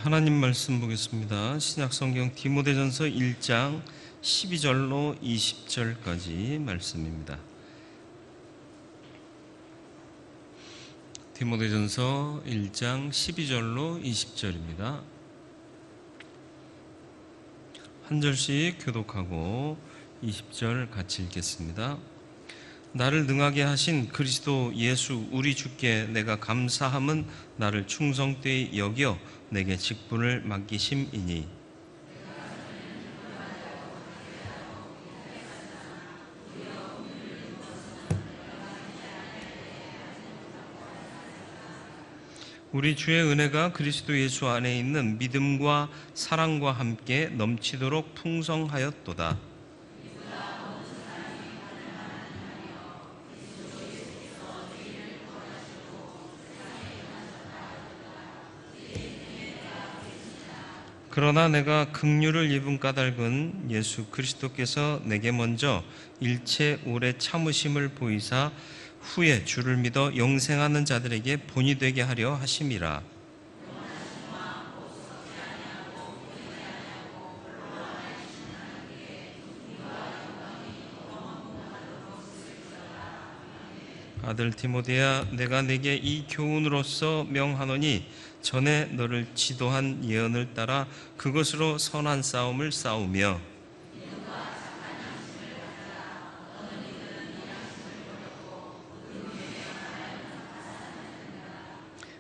하나님 말씀 보겠습니다. 신약성경 디모데전서 1장 12절로 20절까지 말씀입니다. 디모데전서 1장 12절로 20절입니다. 한 절씩 교독하고 20절 같이 읽겠습니다. 나를 능하게 하신 그리스도 예수 우리 주께 내가 감사함은 나를 충성되이 여겨 내게 직분을 맡기심이니 우리 주의 은혜가 그리스도 예수 안에 있는 믿음과 사랑과 함께 넘치도록 풍성하였도다. 그러나 내가 긍휼을 입은 까닭은 예수 그리스도께서 내게 먼저 일체 오래 참으심을 보이사 후에 주를 믿어 영생하는 자들에게 본이 되게 하려 하심이라. 아들 디모데야, 내가 내게 이 교훈으로서 명하노니 전에 너를 지도한 예언을 따라 그것으로 선한 싸움을 싸우며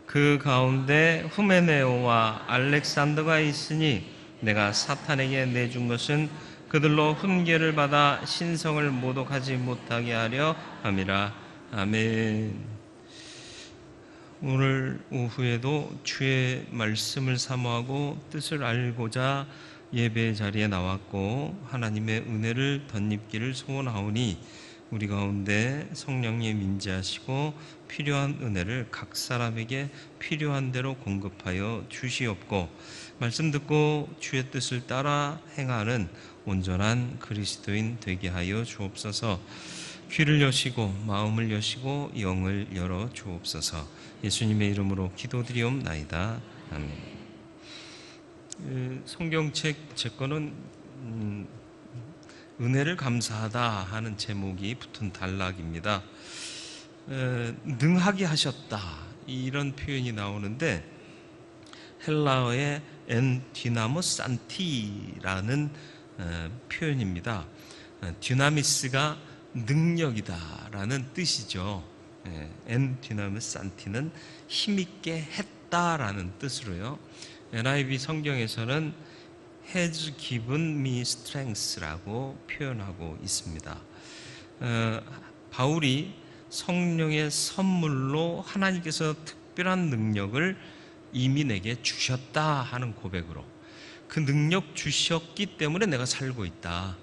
그 가운데 후메네오와 알렉산더가 있으니 내가 사탄에게 내준 것은 그들로 훈계를 받아 신성을 모독하지 못하게 하려 함이라. 아멘. 오늘 오후에도 주의 말씀을 사모하고 뜻을 알고자 예배 자리에 나왔고 하나님의 은혜를 덧입기를 소원하오니 우리 가운데 성령님 임재하시고 필요한 은혜를 각 사람에게 필요한 대로 공급하여 주시옵고 말씀 듣고 주의 뜻을 따라 행하는 온전한 그리스도인 되게 하여 주옵소서. 귀를 여시고 마음을 여시고 영을 열어 주옵소서. 예수님의 이름으로 기도드리옵나이다. 아멘. 성경책 제 거는 은혜를 감사하다 하는 제목이 붙은 단락입니다. 능하게 하셨다 이런 표현이 나오는데 헬라어의 엔 디나모 산티라는 표현입니다. 디나미스가 능력이다라는 뜻이죠. 엔 디나모 산티는 힘있게 했다라는 뜻으로요. NIV 성경에서는 has given me strength라고 표현하고 있습니다. 바울이 성령의 선물로 하나님께서 특별한 능력을 이미 내게 주셨다 하는 고백으로 그 능력 주셨기 때문에 내가 살고 있다.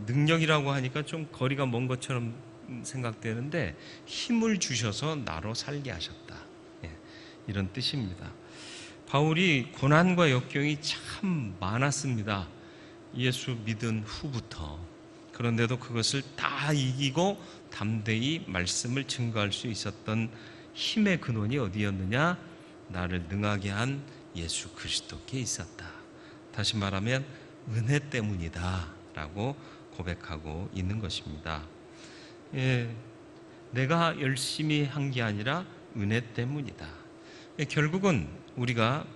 능력이라고 하니까 좀 거리가 먼 것처럼 생각되는데 힘을 주셔서 나로 살게 하셨다. 이런 뜻입니다. 바울이 고난과 역경이 참 많았습니다. 예수 믿은 후부터. 그런데도 그것을 다 이기고 담대히 말씀을 증거할 수 있었던 힘의 근원이 어디였느냐? 나를 능하게 한 예수 그리스도께 있었다. 다시 말하면 은혜 때문이다 라고 고백하고 있는 것입니다. 내가 열심히 한 게 아니라 은혜 때문이다. 결국은 우리가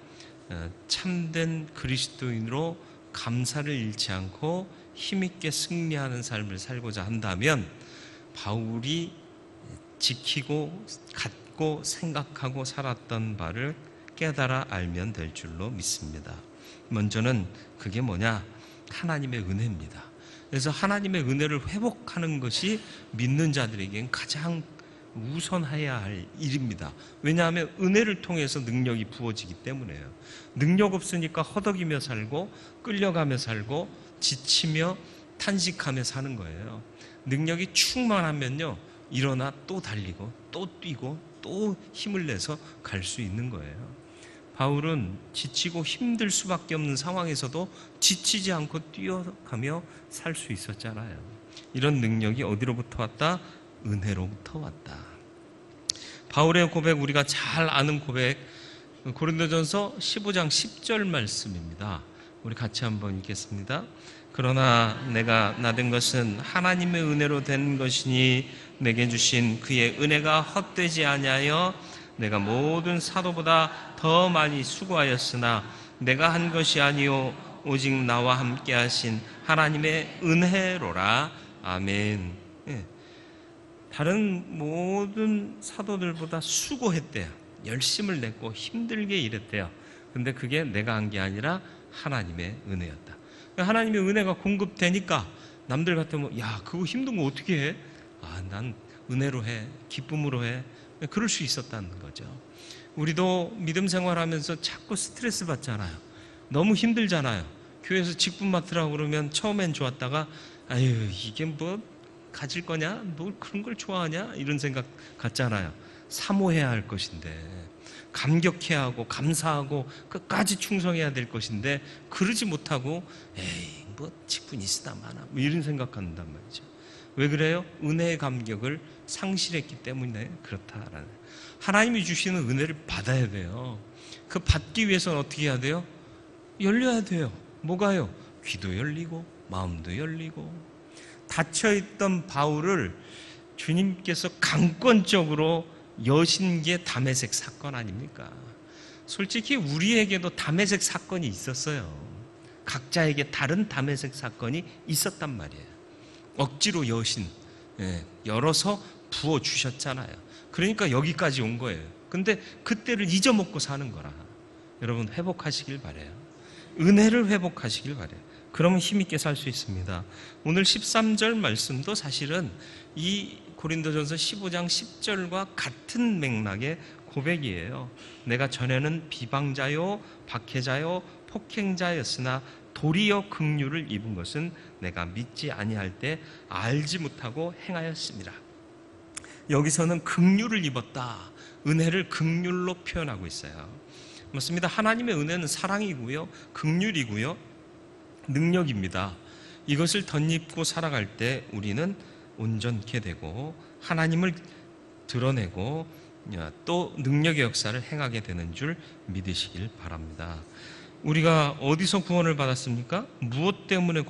참된 그리스도인으로 감사를 잃지 않고 힘있게 승리하는 삶을 살고자 한다면 바울이 지키고 갖고 생각하고 살았던 바를 깨달아 알면 될 줄로 믿습니다. 먼저는 그게 뭐냐? 하나님의 은혜입니다. 그래서 하나님의 은혜를 회복하는 것이 믿는 자들에겐 가장 우선해야 할 일입니다. 왜냐하면 은혜를 통해서 능력이 부어지기 때문에요. 능력 없으니까 허덕이며 살고 끌려가며 살고 지치며 탄식하며 사는 거예요. 능력이 충만하면요 일어나 또 달리고 또 뛰고 또 힘을 내서 갈 수 있는 거예요. 바울은 지치고 힘들 수밖에 없는 상황에서도 지치지 않고 뛰어가며 살 수 있었잖아요. 이런 능력이 어디로부터 왔다? 은혜로부터 왔다. 바울의 고백, 우리가 잘 아는 고백, 고린도전서 15장 10절 말씀입니다. 우리 같이 한번 읽겠습니다. 그러나 내가 나된 것은 하나님의 은혜로 된 것이니 내게 주신 그의 은혜가 헛되지 아니하여 내가 모든 사도보다 더 많이 수고하였으나 내가 한 것이 아니요 오직 나와 함께 하신 하나님의 은혜로라. 아멘. 다른 모든 사도들보다 수고했대요. 열심을 냈고 힘들게 일했대요. 근데 그게 내가 한 게 아니라 하나님의 은혜였다. 하나님의 은혜가 공급되니까 남들 같으면 야 그거 힘든 거 어떻게 해? 난 은혜로 해, 기쁨으로 해. 그럴 수 있었다는 거죠. 우리도 믿음 생활하면서 자꾸 스트레스 받잖아요. 너무 힘들잖아요. 교회에서 직분 맡으라고 그러면 처음엔 좋았다가 아유 이게 뭐 가질 거냐? 뭐 그런 걸 좋아하냐? 이런 생각 갖잖아요. 사모해야 할 것인데, 감격해야 하고 감사하고 끝까지 충성해야 될 것인데 그러지 못하고 에이 뭐 직분 있으나 마나 뭐 이런 생각한단 말이죠. 왜 그래요? 은혜의 감격을 상실했기 때문에 그렇다라는. 하나님이 주시는 은혜를 받아야 돼요. 그 받기 위해서는 어떻게 해야 돼요? 열려야 돼요. 뭐가요? 귀도 열리고 마음도 열리고. 닫혀있던 바울을 주님께서 강권적으로 여신 게 다메섹 사건 아닙니까? 솔직히 우리에게도 다메섹 사건이 있었어요. 각자에게 다른 다메섹 사건이 있었단 말이에요. 억지로 여신 열어서 부어주셨잖아요. 그러니까 여기까지 온 거예요. 근데 그때를 잊어먹고 사는 거라. 여러분 회복하시길 바라요. 은혜를 회복하시길 바라요. 그러면 힘있게 살 수 있습니다. 오늘 13절 말씀도 사실은 이 고린도전서 15장 10절과 같은 맥락의 고백이에요. 내가 전에는 비방자요 박해자요 폭행자였으나 도리어 긍휼을 입은 것은 내가 믿지 아니할 때 알지 못하고 행하였습니다. 여기서는 긍휼을 입었다. 은혜를 긍휼로 표현하고 있어요. 맞습니다. 하나님의 은혜는 사랑이고요, 긍휼이고요, 능력입니다. 이것을 덧입고 살아갈 때 우리는 온전케 되고 하나님을 드러내고 또 능력의 역사를 행하게 되는 줄 믿으시길 바랍니다. 우리가 어디서 구원을 받았습니까? 무엇 때문에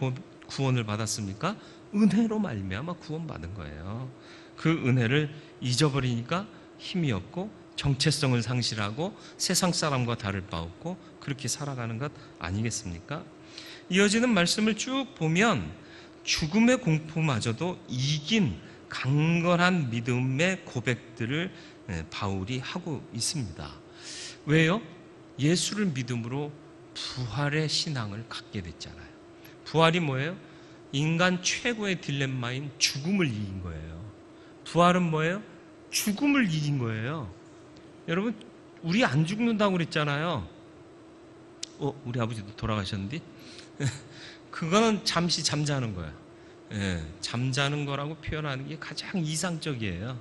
구원을 받았습니까? 은혜로 말미암아 구원받은 거예요. 그 은혜를 잊어버리니까 힘이 없고 정체성을 상실하고 세상 사람과 다를 바 없고 그렇게 살아가는 것 아니겠습니까? 이어지는 말씀을 쭉 보면 죽음의 공포마저도 이긴 강건한 믿음의 고백들을 바울이 하고 있습니다. 왜요? 예수를 믿음으로 부활의 신앙을 갖게 됐잖아요. 부활이 뭐예요? 인간 최고의 딜레마인 죽음을 이긴 거예요. 부활은 뭐예요? 죽음을 이긴 거예요. 여러분, 우리 안 죽는다고 그랬잖아요. 우리 아버지도 돌아가셨는데? 그거는 잠시 잠자는 거예요. 잠자는 거라고 표현하는 게 가장 이상적이에요.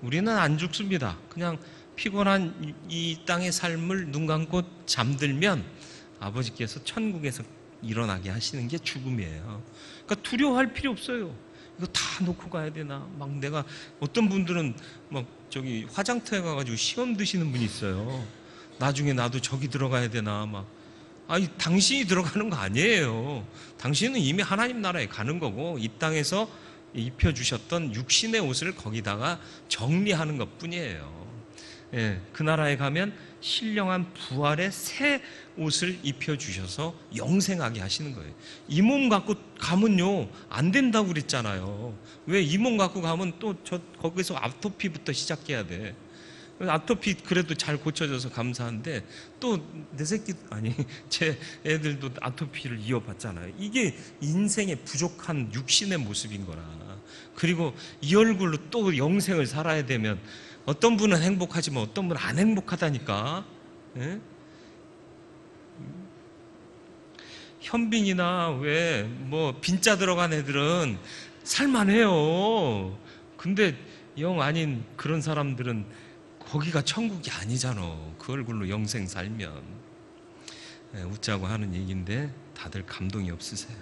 우리는 안 죽습니다. 그냥 피곤한 이 땅의 삶을 눈 감고 잠들면 아버지께서 천국에서 일어나게 하시는 게 죽음이에요. 그러니까 두려워할 필요 없어요. 이거 다 놓고 가야 되나? 막 내가 어떤 분들은 막 저기 화장터에 가가지고 시험 드시는 분이 있어요. 나중에 나도 저기 들어가야 되나? 막 아니 당신이 들어가는 거 아니에요. 당신은 이미 하나님 나라에 가는 거고 이 땅에서 입혀주셨던 육신의 옷을 거기다가 정리하는 것 뿐이에요. 그 나라에 가면 신령한 부활의 새 옷을 입혀주셔서 영생하게 하시는 거예요. 이 몸 갖고 가면요 안 된다고 그랬잖아요. 왜 이 몸 갖고 가면 또 거기서 아토피부터 시작해야 돼. 아토피 그래도 잘 고쳐져서 감사한데 또 내 새끼 제 애들도 아토피를 이어봤잖아요. 이게 인생의 부족한 육신의 모습인 거라. 그리고 이 얼굴로 또 영생을 살아야 되면 어떤 분은 행복하지만 어떤 분은 안 행복하다니까. 현빈이나 왜 뭐 빈자 들어간 애들은 살만해요. 근데 영 아닌 그런 사람들은 거기가 천국이 아니잖아. 그 얼굴로 영생 살면. 웃자고 하는 얘기인데 다들 감동이 없으세요.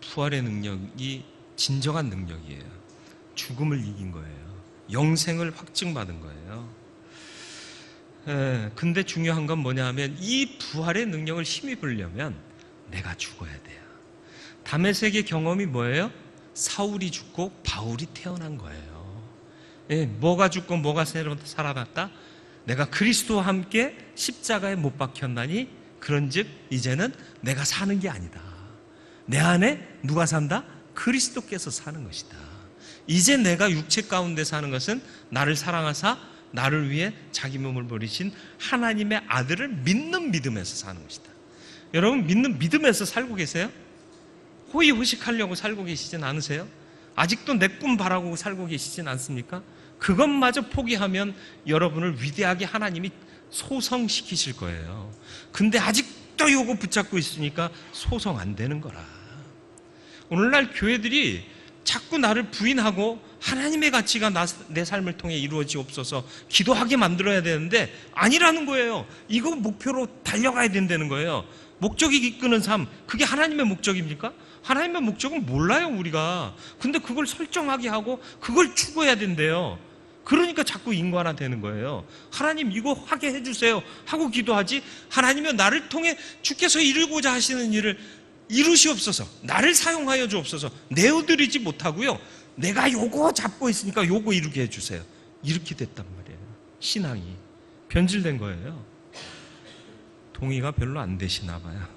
부활의 능력이 진정한 능력이에요. 죽음을 이긴 거예요. 영생을 확증받은 거예요. 근데 중요한 건 뭐냐 하면 이 부활의 능력을 힘입으려면 내가 죽어야 돼요. 다메섹의 경험이 뭐예요? 사울이 죽고 바울이 태어난 거예요. 뭐가 죽고 뭐가 새로 살아났다? 내가 그리스도와 함께 십자가에 못 박혔나니 그런즉 이제는 내가 사는 게 아니다. 내 안에 누가 산다? 그리스도께서 사는 것이다. 이제 내가 육체 가운데 사는 것은 나를 사랑하사 나를 위해 자기 몸을 버리신 하나님의 아들을 믿는 믿음에서 사는 것이다. 여러분, 믿는 믿음에서 살고 계세요? 호의호식하려고 살고 계시진 않으세요? 아직도 내 꿈 바라고 살고 계시진 않습니까? 그것마저 포기하면 여러분을 위대하게 하나님이 소성시키실 거예요. 근데 아직도 요거 붙잡고 있으니까 소성 안 되는 거라. 오늘날 교회들이 자꾸 나를 부인하고 하나님의 가치가 내 삶을 통해 이루어지옵소서 기도하게 만들어야 되는데 아니라는 거예요. 이거 목표로 달려가야 된다는 거예요. 목적이 이끄는 삶, 그게 하나님의 목적입니까? 하나님의 목적은 몰라요, 우리가. 근데 그걸 설정하게 하고 그걸 추구해야 된대요. 그러니까 자꾸 인간화 되는 거예요. 하나님 이거 하게 해주세요 하고 기도하지, 하나님은 나를 통해 주께서 이루고자 하시는 일을 이루시옵소서, 나를 사용하여 주옵소서, 내어드리지 못하고요, 내가 요거 잡고 있으니까 요거 이루게 해주세요. 이렇게 됐단 말이에요. 신앙이 변질된 거예요. 동의가 별로 안 되시나 봐요.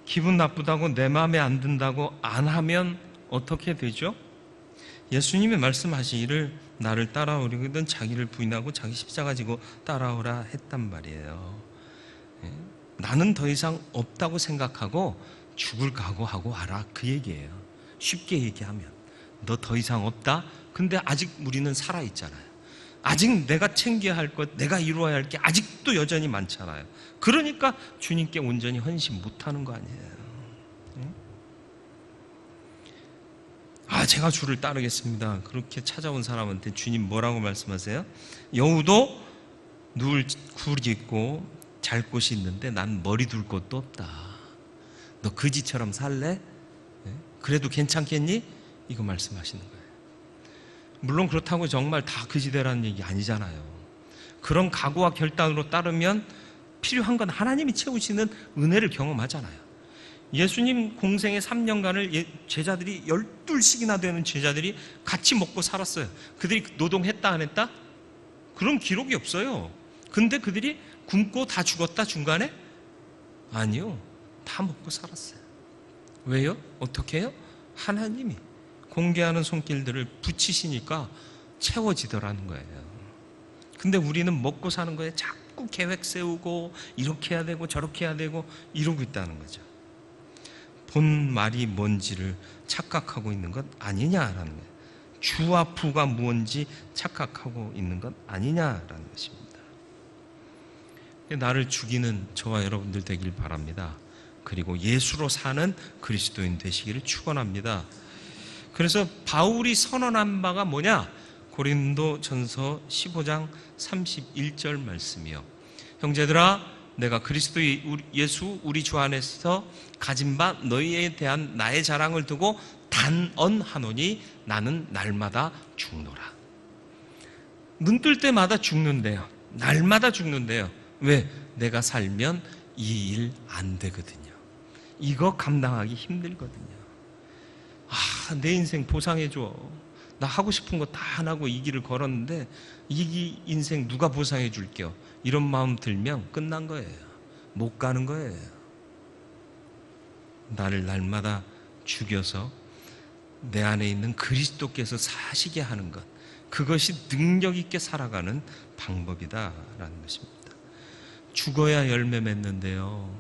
기분 나쁘다고 내 마음에 안 든다고 안 하면 어떻게 되죠? 예수님이 말씀하시기를 나를 따라오려거든 자기를 부인하고 자기 십자가 지고 따라오라 했단 말이에요. 나는 더 이상 없다고 생각하고 죽을 각오하고 와라, 그 얘기예요. 쉽게 얘기하면 너 더 이상 없다? 근데 아직 우리는 살아있잖아요. 아직 내가 챙겨야 할 것, 내가 이루어야 할 게 아직도 여전히 많잖아요. 그러니까 주님께 온전히 헌신 못하는 거 아니에요. 제가 주를 따르겠습니다. 그렇게 찾아온 사람한테 주님 뭐라고 말씀하세요? 여우도 누울 굴이 있고 잘 곳이 있는데 난 머리 둘 곳도 없다. 너 그지처럼 살래? 그래도 괜찮겠니? 이거 말씀하시는 거예요. 물론 그렇다고 정말 다 그지대라는 얘기 아니잖아요. 그런 각오와 결단으로 따르면 필요한 건 하나님이 채우시는 은혜를 경험하잖아요. 예수님 공생의 3년간을 제자들이 12씩이나 되는 제자들이 같이 먹고 살았어요. 그들이 노동했다 안 했다? 그런 기록이 없어요. 근데 그들이 굶고 다 죽었다 중간에? 아니요, 다 먹고 살았어요. 왜요? 어떻게 해요? 하나님이 공개하는 손길들을 붙이시니까 채워지더라는 거예요. 근데 우리는 먹고 사는 거에 자꾸 계획 세우고 이렇게 해야 되고 저렇게 해야 되고 이러고 있다는 거죠. 본 말이 뭔지를 착각하고 있는 것 아니냐라는 거예요. 주와 부가 무언지 착각하고 있는 것 아니냐라는 것입니다. 나를 죽이는 저와 여러분들 되길 바랍니다. 그리고 예수로 사는 그리스도인 되시기를 축원합니다. 그래서 바울이 선언한 바가 뭐냐? 고린도전서 15장 31절 말씀이요. 형제들아, 내가 그리스도 예수 우리 주 안에서 가진 바 너희에 대한 나의 자랑을 두고 단언하노니 나는 날마다 죽노라. 눈 뜰 때마다 죽는데요. 날마다 죽는데요. 왜? 내가 살면 이 일 안 되거든요. 이거 감당하기 힘들거든요. 내 인생 보상해줘. 나 하고 싶은 거 다 안 하고 이 길을 걸었는데 이 인생 누가 보상해 줄게요. 이런 마음 들면 끝난 거예요. 못 가는 거예요. 나를 날마다 죽여서 내 안에 있는 그리스도께서 사시게 하는 것, 그것이 능력 있게 살아가는 방법이다라는 것입니다. 죽어야 열매 맺는데요.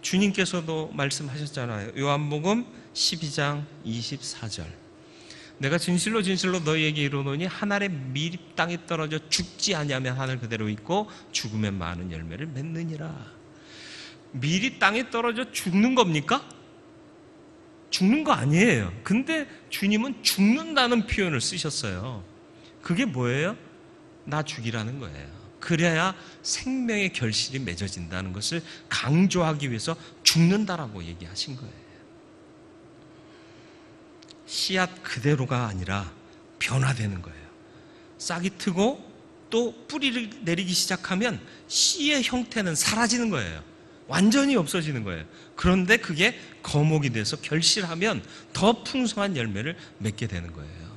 주님께서도 말씀하셨잖아요. 요한복음 12장 24절. 내가 진실로 진실로 너희에게 이르노니 한 알의 밀이 땅에 떨어져 죽지 아니하면 하늘 그대로 있고 죽으면 많은 열매를 맺느니라. 밀이 땅에 떨어져 죽는 겁니까? 죽는 거 아니에요. 근데 주님은 죽는다는 표현을 쓰셨어요. 그게 뭐예요? 나 죽이라는 거예요. 그래야 생명의 결실이 맺어진다는 것을 강조하기 위해서 죽는다라고 얘기하신 거예요. 씨앗 그대로가 아니라 변화되는 거예요. 싹이 트고 또 뿌리를 내리기 시작하면 씨의 형태는 사라지는 거예요. 완전히 없어지는 거예요. 그런데 그게 거목이 돼서 결실하면 더 풍성한 열매를 맺게 되는 거예요.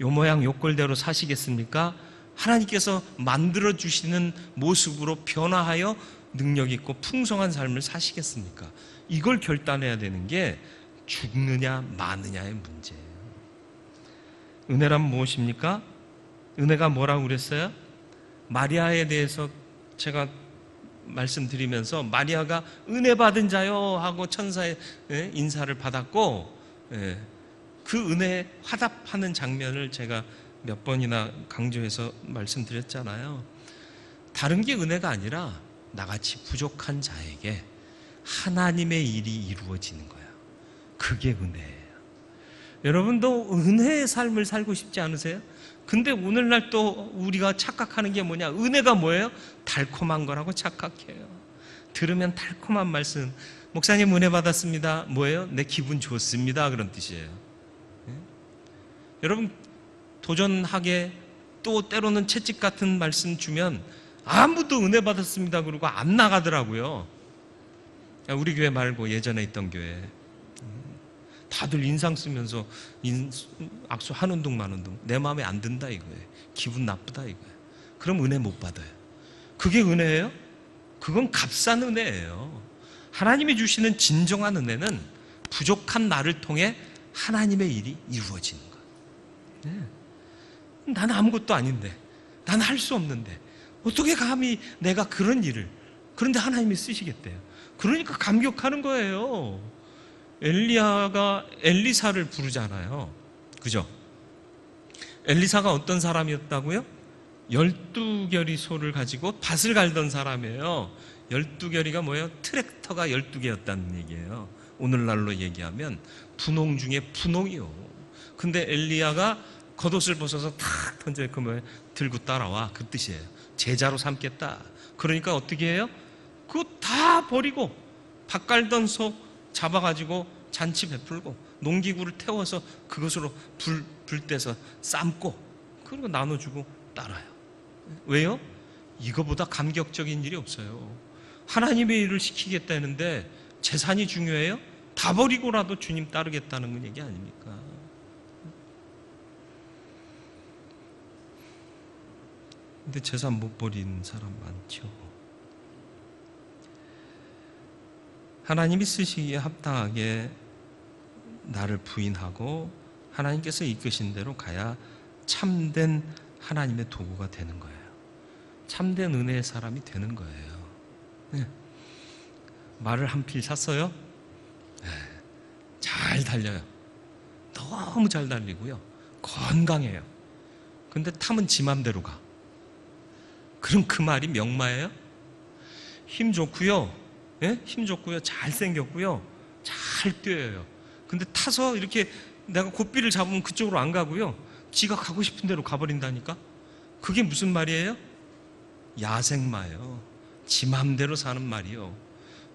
요 모양 요 꼴대로 사시겠습니까? 하나님께서 만들어주시는 모습으로 변화하여 능력 있고 풍성한 삶을 사시겠습니까? 이걸 결단해야 되는 게 죽느냐 마느냐의 문제예요. 은혜란 무엇입니까? 은혜가 뭐라고 그랬어요? 마리아에 대해서 제가 말씀드리면서 마리아가 은혜 받은 자요 하고 천사의 인사를 받았고, 그 은혜에 화답하는 장면을 제가 몇 번이나 강조해서 말씀드렸잖아요. 다른 게 은혜가 아니라 나같이 부족한 자에게 하나님의 일이 이루어지는 거야. 그게 은혜예요. 여러분도 은혜의 삶을 살고 싶지 않으세요? 근데 오늘날 또 우리가 착각하는 게 뭐냐? 은혜가 뭐예요? 달콤한 거라고 착각해요. 들으면 달콤한 말씀, 목사님 은혜 받았습니다. 뭐예요? 내 기분 좋습니다. 그런 뜻이에요. 여러분 도전하게 또 때로는 채찍 같은 말씀 주면 아무도 은혜 받았습니다 그러고 안 나가더라고요. 우리 교회 말고 예전에 있던 교회 다들 인상 쓰면서 악수 한 운동 만 운동, 내 마음에 안 든다 이거예요. 기분 나쁘다 이거예요. 그럼 은혜 못 받아요. 그게 은혜예요? 그건 값싼 은혜예요. 하나님이 주시는 진정한 은혜는 부족한 나를 통해 하나님의 일이 이루어지는 거예요. 나는 아무것도 아닌데, 나는 할 수 없는데 어떻게 감히 내가 그런 일을, 그런데 하나님이 쓰시겠대요. 그러니까 감격하는 거예요. 엘리야가 엘리사를 부르잖아요. 그죠? 엘리사가 어떤 사람이었다고요? 12결이 소를 가지고 밭을 갈던 사람이에요. 12결이가 뭐예요? 트랙터가 12개였다는 얘기예요. 오늘날로 얘기하면 분홍 중에 분홍이요. 근데 엘리야가 겉옷을 벗어서 탁 던져 그 들고 따라와, 그 뜻이에요. 제자로 삼겠다. 그러니까 어떻게 해요? 그거 다 버리고 밭 갈던 소 잡아가지고 잔치 베풀고 농기구를 태워서 그것으로 불 떼서 삶고 그리고 나눠주고 따라요. 왜요? 이거보다 감격적인 일이 없어요. 하나님의 일을 시키겠다는데 재산이 중요해요? 다 버리고라도 주님 따르겠다는 얘기 아닙니까? 근데 재산 못 버린 사람 많죠. 하나님이 쓰시기에 합당하게 나를 부인하고 하나님께서 이끄신 대로 가야 참된 하나님의 도구가 되는 거예요. 참된 은혜의 사람이 되는 거예요. 네. 말을 한 필 샀어요? 네. 잘 달려요. 너무 잘 달리고요. 건강해요. 근데 타면 지 맘대로 가. 그럼 그 말이 명마예요? 힘 좋고요. 예? 힘 좋고요. 잘생겼고요. 잘 뛰어요. 근데 타서 이렇게 내가 고삐를 잡으면 그쪽으로 안 가고요. 지가 가고 싶은 대로 가버린다니까? 그게 무슨 말이에요? 야생마예요. 지 맘대로 사는 말이요.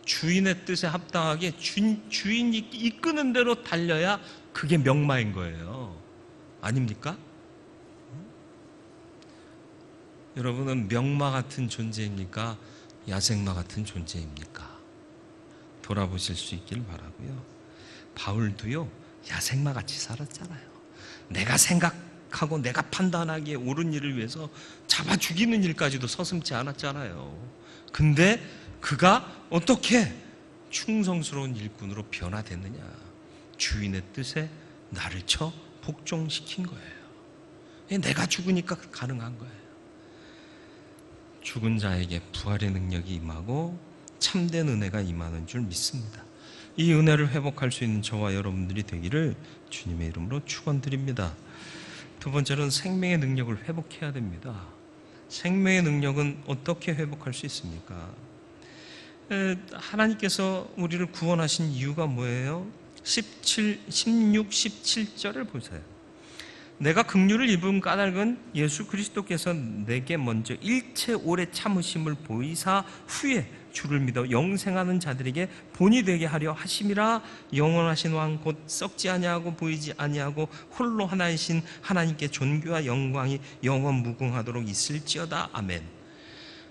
주인의 뜻에 합당하게 주인이 이끄는 대로 달려야 그게 명마인 거예요. 아닙니까? 여러분은 명마 같은 존재입니까? 야생마 같은 존재입니까? 돌아보실 수 있길 바라고요. 바울도요, 야생마 같이 살았잖아요. 내가 생각하고 내가 판단하기에 옳은 일을 위해서 잡아 죽이는 일까지도 서슴지 않았잖아요. 근데 그가 어떻게 충성스러운 일꾼으로 변화됐느냐? 주인의 뜻에 나를 쳐 복종시킨 거예요. 내가 죽으니까 가능한 거예요. 죽은 자에게 부활의 능력이 임하고 참된 은혜가 임하는 줄 믿습니다. 이 은혜를 회복할 수 있는 저와 여러분들이 되기를 주님의 이름으로 축원드립니다. 두 번째로는 생명의 능력을 회복해야 됩니다. 생명의 능력은 어떻게 회복할 수 있습니까? 하나님께서 우리를 구원하신 이유가 뭐예요? 16, 17절을 보세요. 내가 긍휼을 입은 까닭은 예수 그리스도께서 내게 먼저 일체 오래 참으심을 보이사 후에 주를 믿어 영생하는 자들에게 본이 되게 하려 하심이라. 영원하신 왕 곧 썩지 아니하고 보이지 아니하고 홀로 하나이신 하나님께 존귀와 영광이 영원 무궁하도록 있을지어다. 아멘.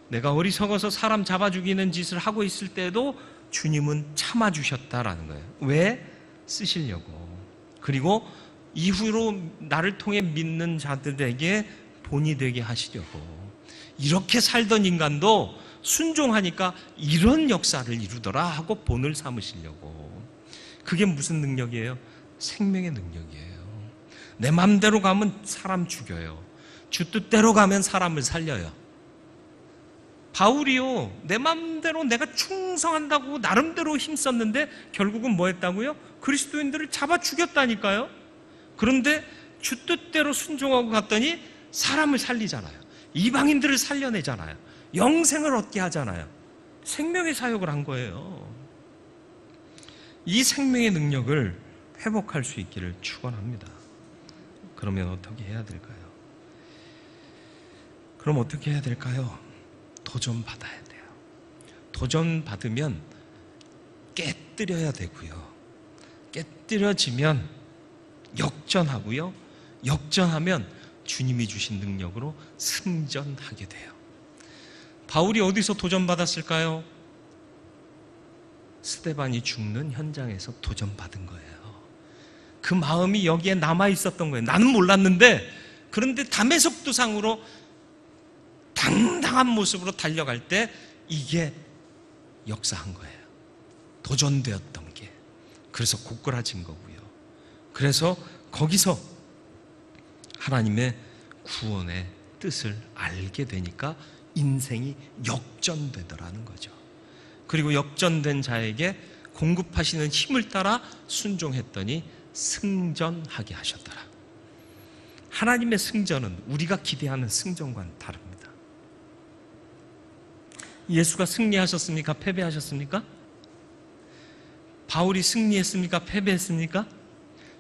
내가 어리석어서 사람 잡아 죽이는 짓을 하고 있을 때도 주님은 참아주셨다라는 거예요. 왜? 쓰시려고. 그리고 이후로 나를 통해 믿는 자들에게 본이 되게 하시려고. 이렇게 살던 인간도 순종하니까 이런 역사를 이루더라 하고 본을 삼으시려고. 그게 무슨 능력이에요? 생명의 능력이에요. 내 맘대로 가면 사람 죽여요. 주 뜻대로 가면 사람을 살려요. 바울이요, 내 맘대로 내가 충성한다고 나름대로 힘썼는데 결국은 뭐 했다고요? 그리스도인들을 잡아 죽였다니까요. 그런데 주 뜻대로 순종하고 갔더니 사람을 살리잖아요. 이방인들을 살려내잖아요. 영생을 얻게 하잖아요. 생명의 사역을 한 거예요. 이 생명의 능력을 회복할 수 있기를 축원합니다. 그러면 어떻게 해야 될까요? 그럼 어떻게 해야 될까요? 도전 받아야 돼요. 도전 받으면 깨뜨려야 되고요. 깨뜨려지면 역전하고요. 역전하면 주님이 주신 능력으로 승전하게 돼요. 바울이 어디서 도전받았을까요? 스데반이 죽는 현장에서 도전받은 거예요. 그 마음이 여기에 남아 있었던 거예요. 나는 몰랐는데, 그런데 다메섹 도상으로 당당한 모습으로 달려갈 때 이게 역사한 거예요. 도전되었던 게. 그래서 고꾸라진 거고요. 그래서 거기서 하나님의 구원의 뜻을 알게 되니까 인생이 역전되더라는 거죠. 그리고 역전된 자에게 공급하시는 힘을 따라 순종했더니 승전하게 하셨더라. 하나님의 승전은 우리가 기대하는 승전과는 다릅니다. 예수가 승리하셨습니까? 패배하셨습니까? 바울이 승리했습니까? 패배했습니까?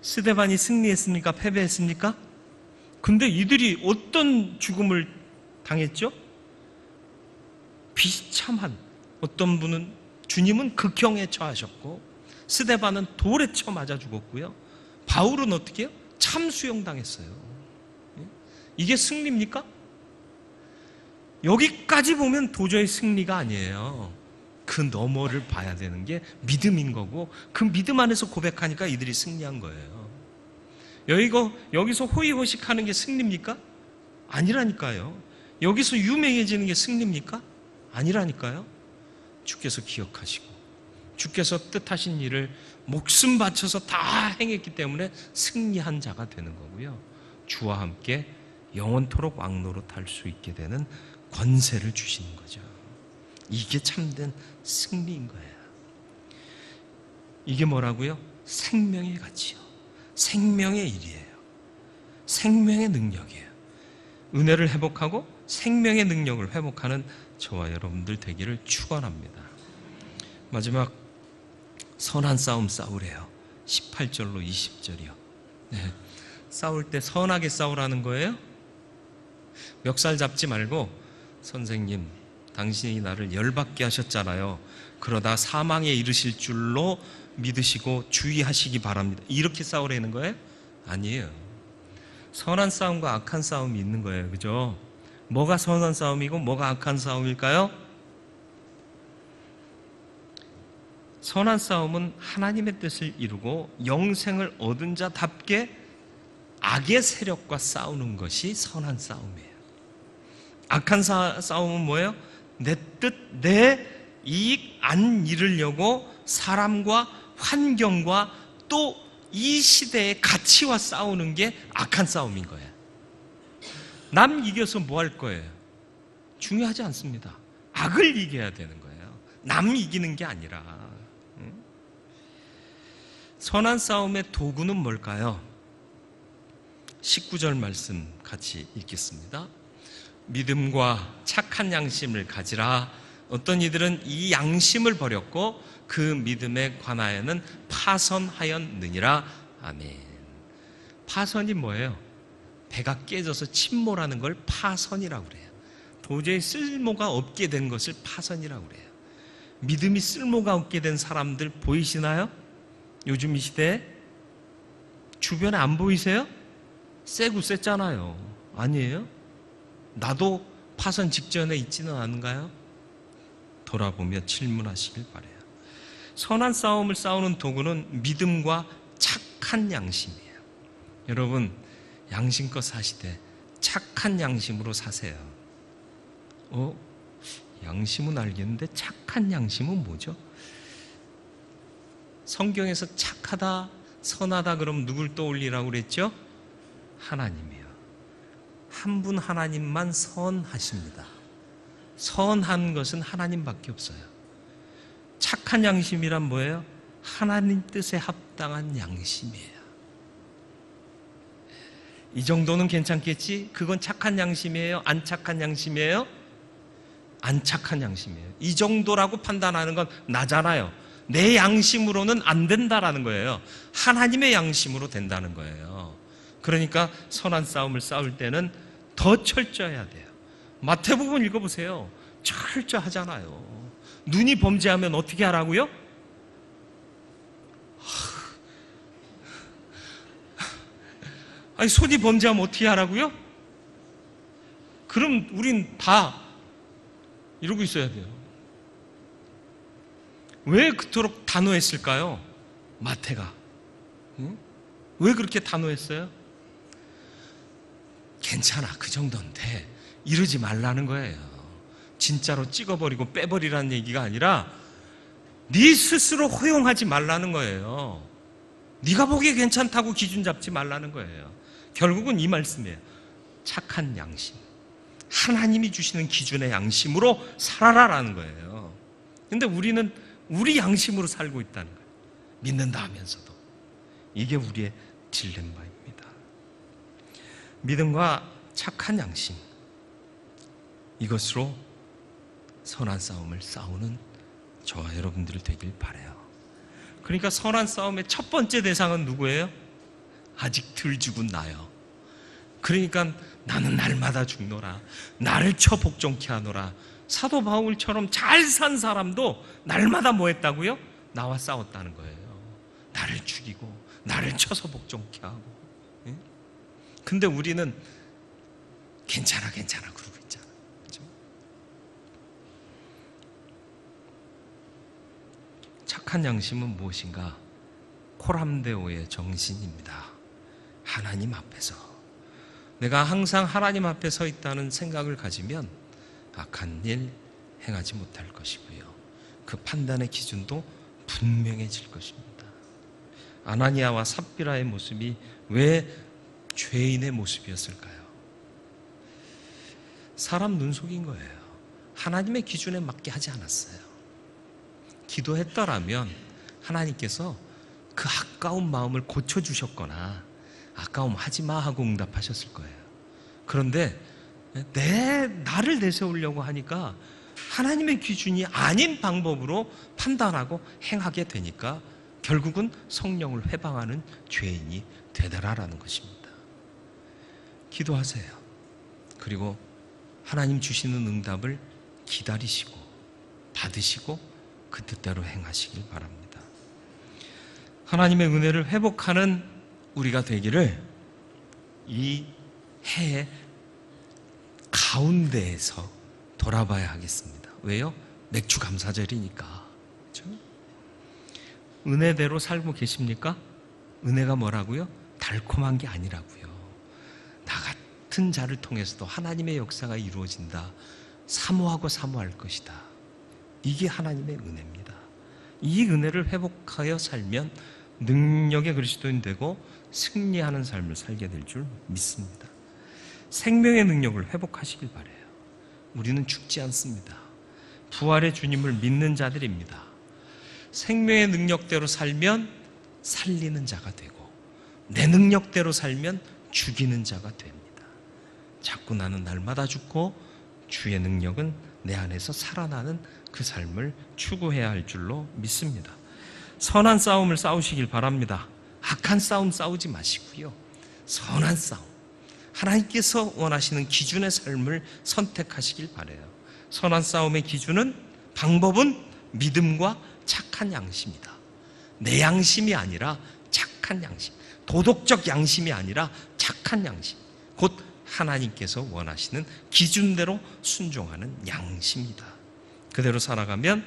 스데반이 승리했습니까? 패배했습니까? 근데 이들이 어떤 죽음을 당했죠? 비참한, 어떤 분은 주님은 극형에 처하셨고 스데반은 돌에 쳐 맞아 죽었고요. 바울은 어떻게 해요? 참수형 당했어요. 이게 승리입니까? 여기까지 보면 도저히 승리가 아니에요. 그 너머를 봐야 되는 게 믿음인 거고, 그 믿음 안에서 고백하니까 이들이 승리한 거예요. 여기서 호의호식하는 게 승리입니까? 아니라니까요. 여기서 유명해지는 게 승리입니까? 아니라니까요. 주께서 기억하시고 주께서 뜻하신 일을 목숨 바쳐서 다 행했기 때문에 승리한 자가 되는 거고요. 주와 함께 영원토록 왕노릇 할 수 있게 되는 권세를 주시는 거죠. 이게 참된 승리인 거예요. 이게 뭐라고요? 생명의 가치요. 생명의 일이에요. 생명의 능력이에요. 은혜를 회복하고 생명의 능력을 회복하는 저와 여러분들 되기를 축원합니다. 마지막 선한 싸움 싸우래요. 18절로 20절이요. 네. 싸울 때 선하게 싸우라는 거예요. 멱살 잡지 말고, 선생님 당신이 나를 열받게 하셨잖아요. 그러다 사망에 이르실 줄로 믿으시고 주의하시기 바랍니다. 이렇게 싸우라는 거예요? 아니에요. 선한 싸움과 악한 싸움이 있는 거예요. 그죠? 뭐가 선한 싸움이고 뭐가 악한 싸움일까요? 선한 싸움은 하나님의 뜻을 이루고 영생을 얻은 자답게 악의 세력과 싸우는 것이 선한 싸움이에요. 악한 싸움은 뭐예요? 내 뜻, 내 이익 안 이루려고 사람과 환경과 또 이 시대의 가치와 싸우는 게 악한 싸움인 거예요. 남 이겨서 뭐 할 거예요? 중요하지 않습니다. 악을 이겨야 되는 거예요. 남 이기는 게 아니라. 선한 싸움의 도구는 뭘까요? 19절 말씀 같이 읽겠습니다. 믿음과 착한 양심을 가지라. 어떤 이들은 이 양심을 버렸고 그 믿음에 관하여는 파선하였느니라. 아멘. 파선이 뭐예요? 배가 깨져서 침몰하는 걸 파선이라고 그래요. 도저히 쓸모가 없게 된 것을 파선이라고 그래요. 믿음이 쓸모가 없게 된 사람들 보이시나요? 요즘 이 시대에 주변에 안 보이세요? 세고 셌잖아요. 아니에요? 나도 파선 직전에 있지는 않은가요? 돌아보며 질문하시길 바라요. 선한 싸움을 싸우는 도구는 믿음과 착한 양심이에요. 여러분, 양심껏 사시되 착한 양심으로 사세요. 양심은 알겠는데 착한 양심은 뭐죠? 성경에서 착하다, 선하다 그럼 누굴 떠올리라고 그랬죠? 하나님이요. 한 분 하나님만 선하십니다. 선한 것은 하나님밖에 없어요. 착한 양심이란 뭐예요? 하나님 뜻에 합당한 양심이에요. 이 정도는 괜찮겠지? 그건 착한 양심이에요? 안 착한 양심이에요? 안 착한 양심이에요. 이 정도라고 판단하는 건 나잖아요. 내 양심으로는 안 된다라는 거예요. 하나님의 양심으로 된다는 거예요. 그러니까 선한 싸움을 싸울 때는 더 철저해야 돼요. 마태복음 읽어보세요. 철저하잖아요. 눈이 범죄하면 어떻게 하라고요? 아니, 손이 범죄하면 어떻게 하라고요? 그럼 우린 다 이러고 있어야 돼요. 왜 그토록 단호했을까요? 마태가. 왜 그렇게 단호했어요? 괜찮아, 그 정도는 돼. 이러지 말라는 거예요. 진짜로 찍어버리고 빼버리라는 얘기가 아니라 네 스스로 허용하지 말라는 거예요. 네가 보기에 괜찮다고 기준 잡지 말라는 거예요. 결국은 이 말씀이에요. 착한 양심. 하나님이 주시는 기준의 양심으로 살아라라는 거예요. 근데 우리는 우리 양심으로 살고 있다는 거예요. 믿는다 하면서도. 이게 우리의 딜레마입니다. 믿음과 착한 양심, 이것으로 선한 싸움을 싸우는 저와 여러분들이 되길 바라요. 그러니까 선한 싸움의 첫 번째 대상은 누구예요? 아직 덜 죽은 나요. 그러니까 나는 날마다 죽노라, 나를 쳐 복종케 하노라. 사도 바울처럼 잘 산 사람도 날마다 뭐 했다고요? 나와 싸웠다는 거예요. 나를 죽이고 나를 쳐서 복종케 하고. 근데 우리는 괜찮아 그러고 있잖아. 그렇죠? 착한 양심은 무엇인가? 코람데오의 정신입니다. 하나님 앞에서 내가 항상 하나님 앞에 서 있다는 생각을 가지면 악한 일 행하지 못할 것이고요. 그 판단의 기준도 분명해질 것입니다. 아나니아와 삽비라의 모습이 왜 죄인의 모습이었을까요? 사람 눈속인 거예요. 하나님의 기준에 맞게 하지 않았어요. 기도했더라면 하나님께서 그 아까운 마음을 고쳐주셨거나 아까움 하지마 하고 응답하셨을 거예요. 그런데 나를 내세우려고 하니까 하나님의 기준이 아닌 방법으로 판단하고 행하게 되니까 결국은 성령을 회방하는 죄인이 되더라라는 것입니다. 기도하세요. 그리고 하나님 주시는 응답을 기다리시고 받으시고 그 뜻대로 행하시길 바랍니다. 하나님의 은혜를 회복하는 우리가 되기를 이 해의 가운데에서 돌아봐야 하겠습니다. 왜요? 맥주 감사절이니까. 그렇죠? 은혜대로 살고 계십니까? 은혜가 뭐라고요? 달콤한 게 아니라고요. 나 같은 자를 통해서도 하나님의 역사가 이루어진다. 사모하고 사모할 것이다. 이게 하나님의 은혜입니다. 이 은혜를 회복하여 살면 능력의 그리스도인 되고 승리하는 삶을 살게 될 줄 믿습니다. 생명의 능력을 회복하시길 바라요. 우리는 죽지 않습니다. 부활의 주님을 믿는 자들입니다. 생명의 능력대로 살면 살리는 자가 되고 내 능력대로 살면 죽이는 자가 됩니다. 자꾸 나는 날마다 죽고 주의 능력은 내 안에서 살아나는 그 삶을 추구해야 할 줄로 믿습니다. 선한 싸움을 싸우시길 바랍니다. 악한 싸움 싸우지 마시고요. 선한 싸움, 하나님께서 원하시는 기준의 삶을 선택하시길 바라요. 선한 싸움의 기준은, 방법은 믿음과 착한 양심이다. 내 양심이 아니라 착한 양심, 도덕적 양심이 아니라 착한 양심, 곧 하나님께서 원하시는 기준대로 순종하는 양심이다. 그대로 살아가면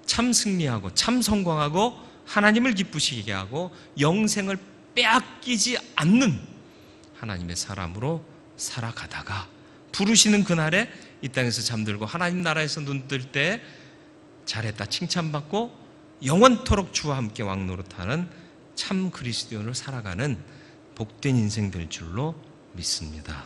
참 승리하고 참 성공하고 하나님을 기쁘시게 하고 영생을 빼앗기지 않는 하나님의 사람으로 살아가다가 부르시는 그날에 이 땅에서 잠들고 하나님 나라에서 눈 뜰 때 잘했다 칭찬받고 영원토록 주와 함께 왕노릇하는 참 그리스도인으로 살아가는 복된 인생 될 줄로 믿습니다.